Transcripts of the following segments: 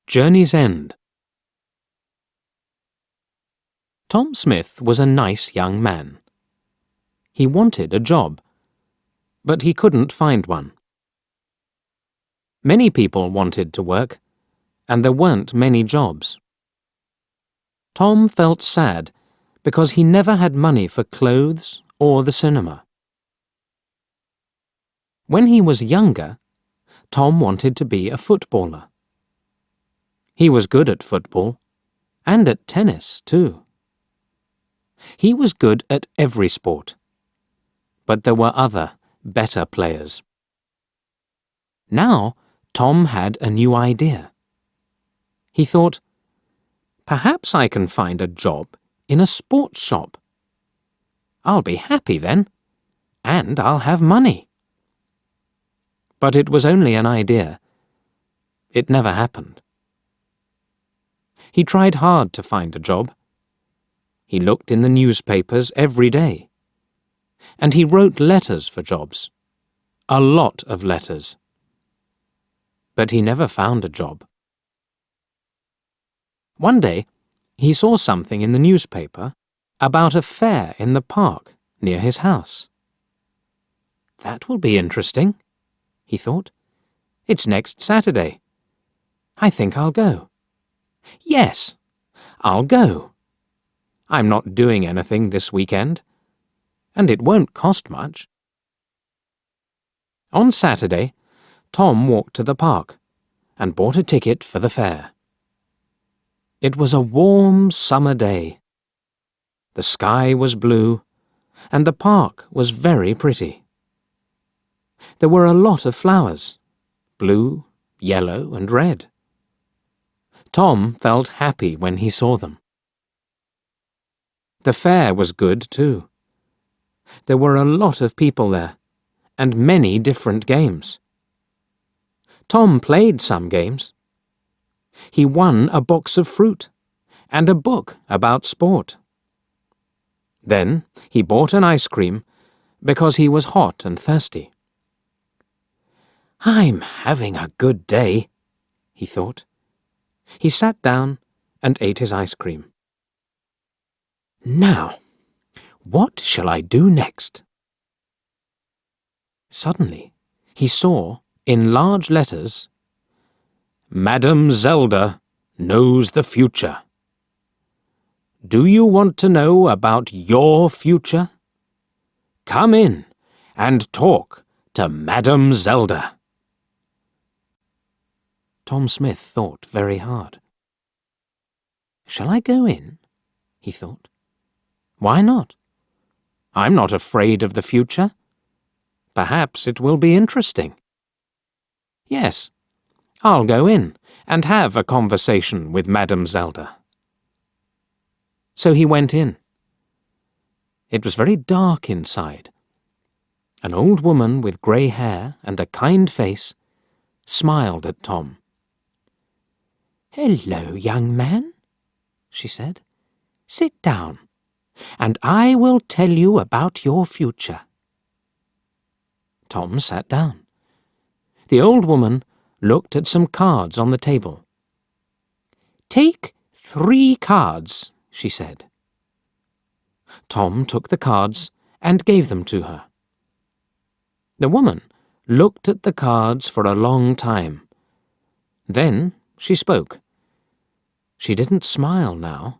Journey's End. Tom Smith was a nice young man. He wanted a job, but he couldn't find one. Many people wanted to work, and there weren't many jobs. Tom felt sad because he never had money for clothes or the cinema. When he was younger, Tom wanted to be a footballer. He was good at football, and at tennis, too. He was good at every sport, but there were other, better players. Now, Tom had a new idea. He thought, perhaps I can find a job in a sports shop. I'll be happy then, and I'll have money. But it was only an idea. It never happened. He tried hard to find a job. He looked in the newspapers every day. And he wrote letters for jobs. A lot of letters. But he never found a job. One day, he saw something in the newspaper about a fair in the park near his house. That will be interesting, he thought. It's next Saturday. I think I'll go. Yes, I'll go. I'm not doing anything this weekend, and it won't cost much. On Saturday, Tom walked to the park and bought a ticket for the fair. It was a warm summer day. The sky was blue, and the park was very pretty. There were a lot of flowers, blue, yellow, and red. Tom felt happy when he saw them. The fair was good, too. There were a lot of people there, and many different games. Tom played some games. He won a box of fruit and a book about sport. Then he bought an ice cream because he was hot and thirsty. I'm having a good day, he thought. He sat down and ate his ice cream. Now, what shall I do next? Suddenly, he saw, in large letters, Madam Zelda knows the future. Do you want to know about your future? Come in and talk to Madam Zelda. Tom Smith thought very hard. Shall I go in? He thought. Why not? I'm not afraid of the future. Perhaps it will be interesting. Yes, I'll go in and have a conversation with Madam Zelda. So he went in. It was very dark inside. An old woman with grey hair and a kind face smiled at Tom. Hello, young man, she said. Sit down, and I will tell you about your future. Tom sat down. The old woman looked at some cards on the table. Take 3 cards, she said. Tom took the cards and gave them to her. The woman looked at the cards for a long time. Then she spoke. She didn't smile now.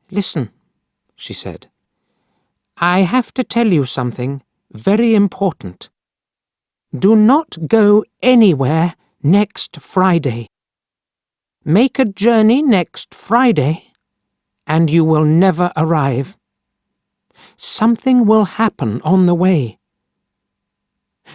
Listen, she said. I have to tell you something very important. Do not go anywhere next Friday. Make a journey next Friday, and you will never arrive. Something will happen on the way.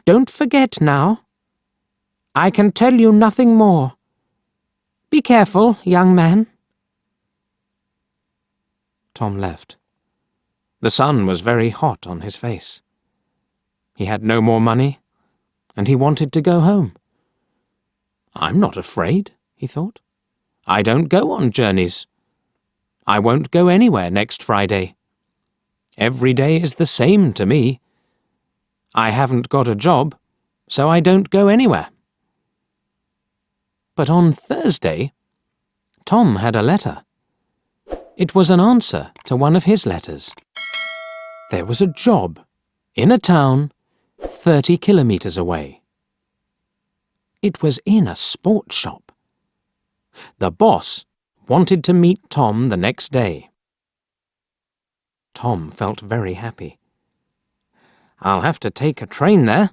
Don't forget now. I can tell you nothing more. Be careful, young man. Tom left. The sun was very hot on his face. He had no more money, and he wanted to go home. I'm not afraid, he thought. I don't go on journeys. I won't go anywhere next Friday. Every day is the same to me. I haven't got a job, so I don't go anywhere. But on Thursday, Tom had a letter. It was an answer to one of his letters. There was a job in a town 30 kilometres away. It was in a sports shop. The boss wanted to meet Tom the next day. Tom felt very happy. I'll have to take a train there,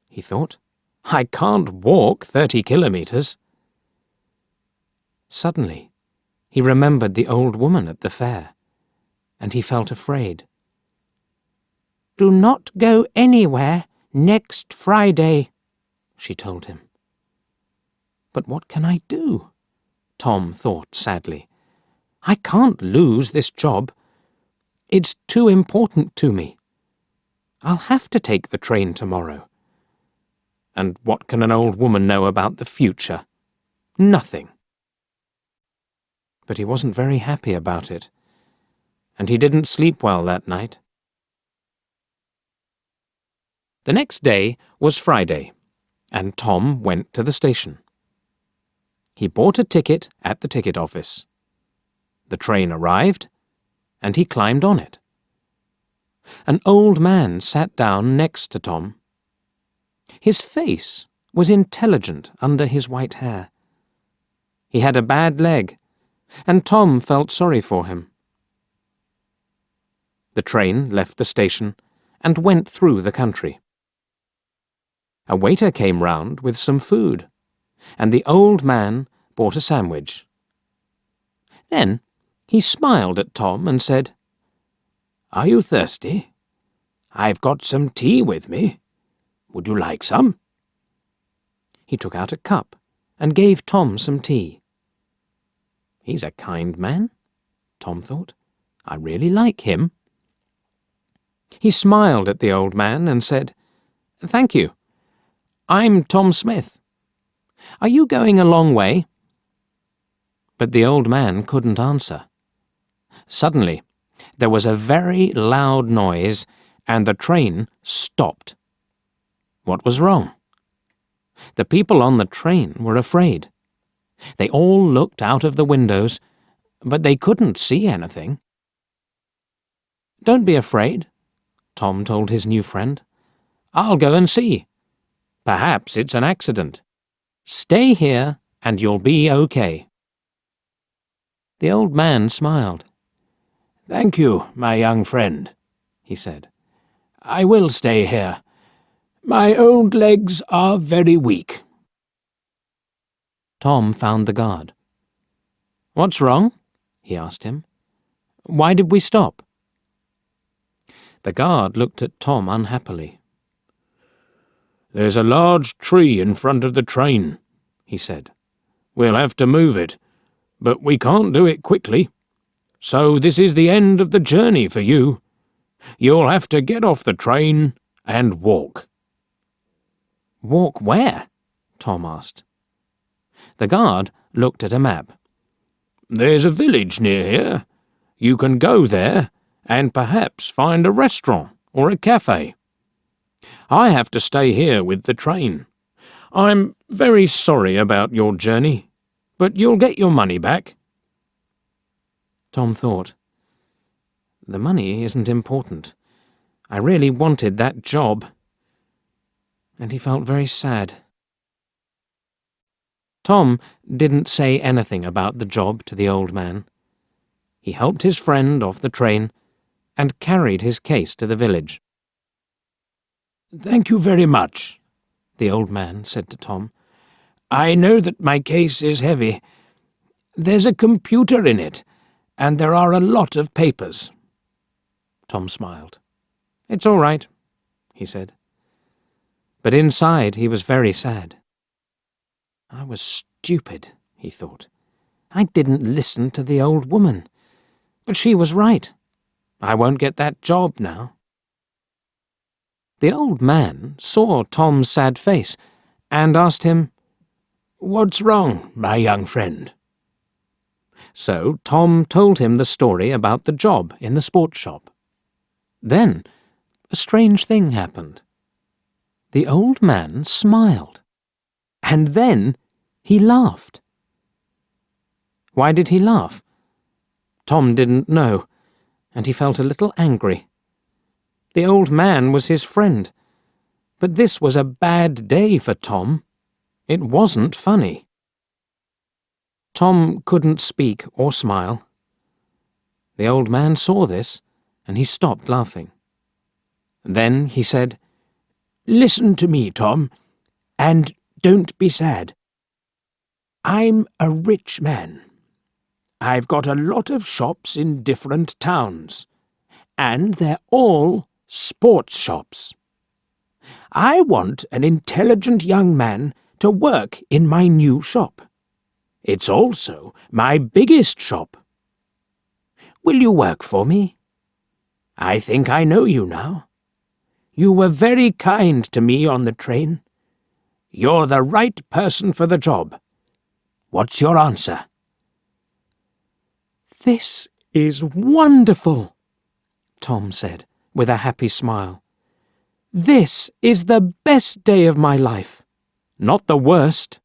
he thought. I can't walk 30 kilometres. Suddenly, he remembered the old woman at the fair, and he felt afraid. "Do not go anywhere next Friday," she told him. But what can I do? Tom thought sadly. I can't lose this job. It's too important to me. I'll have to take the train tomorrow. And what can an old woman know about the future? Nothing. But he wasn't very happy about it, and he didn't sleep well that night. The next day was Friday, and Tom went to the station. He bought a ticket at the ticket office. The train arrived, and he climbed on it. An old man sat down next to Tom. His face was intelligent under his white hair. He had a bad leg, and Tom felt sorry for him. The train left the station and went through the country. A waiter came round with some food, and the old man bought a sandwich. Then he smiled at Tom and said, "Are you thirsty? I've got some tea with me. Would you like some?" He took out a cup and gave Tom some tea. He's a kind man, Tom thought. I really like him. He smiled at the old man and said, "Thank you. I'm Tom Smith. Are you going a long way?" But the old man couldn't answer. Suddenly, there was a very loud noise, and the train stopped. What was wrong? The people on the train were afraid. They all looked out of the windows, but they couldn't see anything. "Don't be afraid," Tom told his new friend. "I'll go and see. Perhaps it's an accident. Stay here and you'll be okay." The old man smiled. "Thank you, my young friend," he said. "I will stay here. My old legs are very weak." Tom found the guard. "What's wrong?" he asked him. "Why did we stop?" The guard looked at Tom unhappily. "There's a large tree in front of the train," he said. "We'll have to move it, but we can't do it quickly. So this is the end of the journey for you. You'll have to get off the train and walk." "Walk where?" Tom asked. The guard looked at a map. "There's a village near here. You can go there and perhaps find a restaurant or a cafe. I have to stay here with the train. I'm very sorry about your journey, but you'll get your money back." Tom thought, "The money isn't important. I really wanted that job." And he felt very sad. Tom didn't say anything about the job to the old man. He helped his friend off the train and carried his case to the village. "Thank you very much," the old man said to Tom. "I know that my case is heavy. There's a computer in it, and there are a lot of papers." Tom smiled. "It's all right," he said. But inside he was very sad. I was stupid, he thought. I didn't listen to the old woman. But she was right. I won't get that job now. The old man saw Tom's sad face and asked him, "What's wrong, my young friend?" So Tom told him the story about the job in the sports shop. Then a strange thing happened. The old man smiled, and then He laughed. Why did he laugh? Tom didn't know, and he felt a little angry. The old man was his friend, but this was a bad day for Tom. It wasn't funny. Tom couldn't speak or smile. The old man saw this, and he stopped laughing. Then he said, "Listen to me, Tom, and don't be sad. I'm a rich man. I've got a lot of shops in different towns, and they're all sports shops. I want an intelligent young man to work in my new shop. It's also my biggest shop. Will you work for me? I think I know you now. You were very kind to me on the train. You're the right person for the job. What's your answer?" "This is wonderful," Tom said, with a happy smile. "This is the best day of my life. Not the worst."